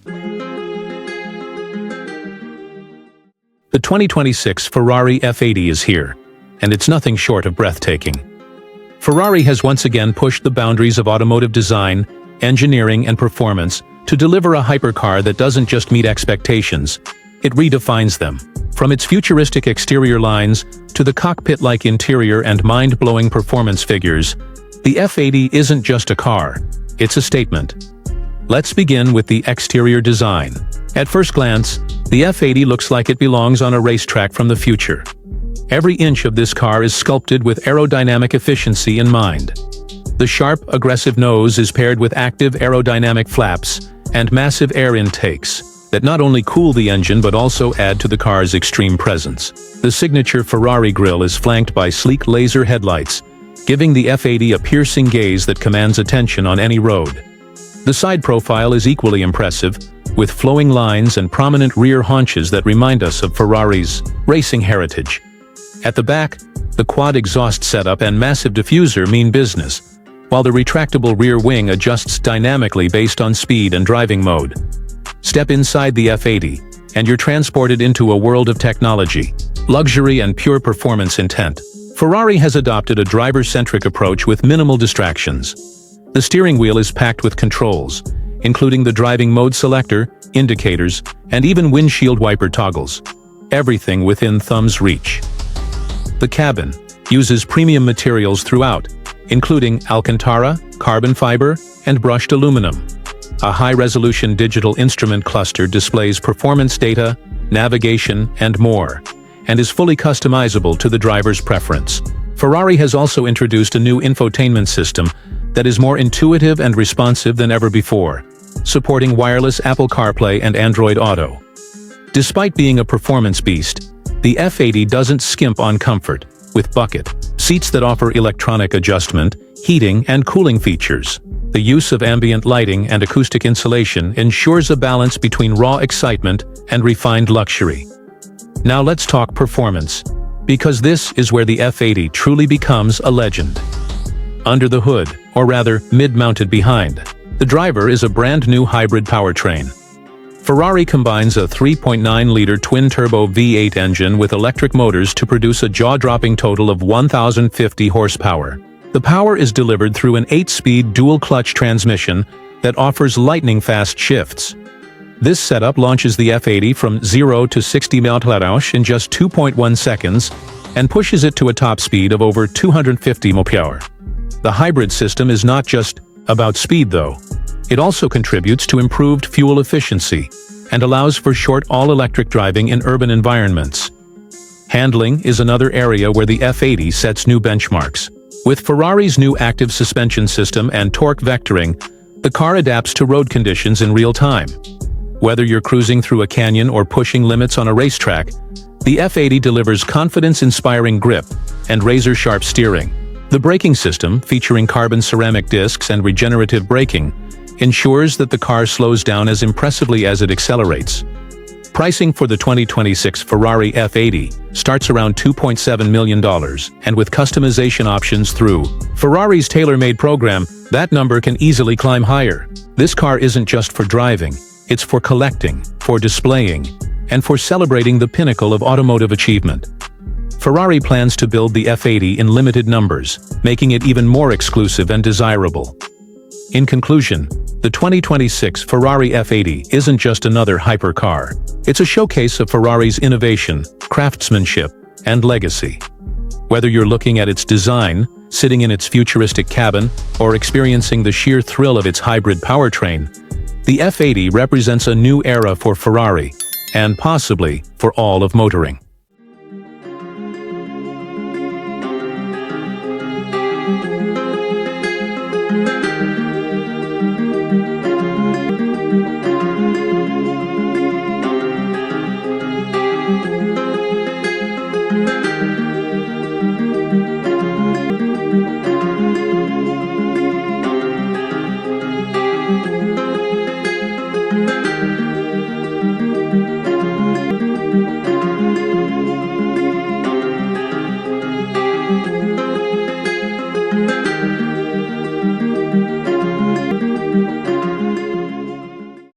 The 2026 Ferrari F80 is here, and it's nothing short of breathtaking. Ferrari has once again pushed the boundaries of automotive design, engineering, and performance to deliver a hypercar that doesn't just meet expectations, it redefines them. From its futuristic exterior lines to the cockpit-like interior and mind-blowing performance figures, the F80 isn't just a car, it's a statement. Let's begin with the exterior design. At first glance, the F80 looks like it belongs on a racetrack from the future. Every inch of this car is sculpted with aerodynamic efficiency in mind. The sharp, aggressive nose is paired with active aerodynamic flaps and massive air intakes that not only cool the engine but also add to the car's extreme presence. The signature Ferrari grille is flanked by sleek laser headlights, giving the F80 a piercing gaze that commands attention on any road. The side profile is equally impressive, with flowing lines and prominent rear haunches that remind us of Ferrari's racing heritage. At the back, the quad exhaust setup and massive diffuser mean business, while the retractable rear wing adjusts dynamically based on speed and driving mode. Step inside the F80, and you're transported into a world of technology, luxury, and pure performance intent. Ferrari has adopted a driver-centric approach with minimal distractions. The steering wheel is packed with controls, including the driving mode selector, indicators, and even windshield wiper toggles. Everything within thumb's reach. The cabin uses premium materials throughout, including Alcantara, carbon fiber, and brushed aluminum. A high-resolution digital instrument cluster displays performance data, navigation, and more, and is fully customizable to the driver's preference. Ferrari has also introduced a new infotainment system that is more intuitive and responsive than ever before, supporting wireless Apple CarPlay and Android Auto. Despite being a performance beast, the F80 doesn't skimp on comfort, with bucket seats that offer electronic adjustment, heating, and cooling features. The use of ambient lighting and acoustic insulation ensures a balance between raw excitement and refined luxury. Now let's talk performance, because this is where the F80 truly becomes a legend. Under the hood, or rather mid-mounted behind, the driver is a brand-new hybrid powertrain. Ferrari combines a 3.9-liter twin-turbo V8 engine with electric motors to produce a jaw-dropping total of 1,050 horsepower. The power is delivered through an 8-speed dual-clutch transmission that offers lightning-fast shifts. This setup launches the F80 from 0 to 60 mph in just 2.1 seconds and pushes it to a top speed of over 250 mph. The hybrid system is not just about speed, though. It also contributes to improved fuel efficiency and allows for short all-electric driving in urban environments. Handling is another area where the F80 sets new benchmarks. With Ferrari's new active suspension system and torque vectoring, the car adapts to road conditions in real time. Whether you're cruising through a canyon or pushing limits on a racetrack, the F80 delivers confidence-inspiring grip and razor-sharp steering. The braking system, featuring carbon ceramic discs and regenerative braking, ensures that the car slows down as impressively as it accelerates. Pricing for the 2026 Ferrari F80 starts around $2.7 million, and with customization options through Ferrari's tailor-made program, that number can easily climb higher. This car isn't just for driving, it's for collecting, for displaying, and for celebrating the pinnacle of automotive achievement. Ferrari plans to build the F80 in limited numbers, making it even more exclusive and desirable. In conclusion, the 2026 Ferrari F80 isn't just another hypercar. It's a showcase of Ferrari's innovation, craftsmanship, and legacy. Whether you're looking at its design, sitting in its futuristic cabin, or experiencing the sheer thrill of its hybrid powertrain, the F80 represents a new era for Ferrari, and possibly for all of motoring.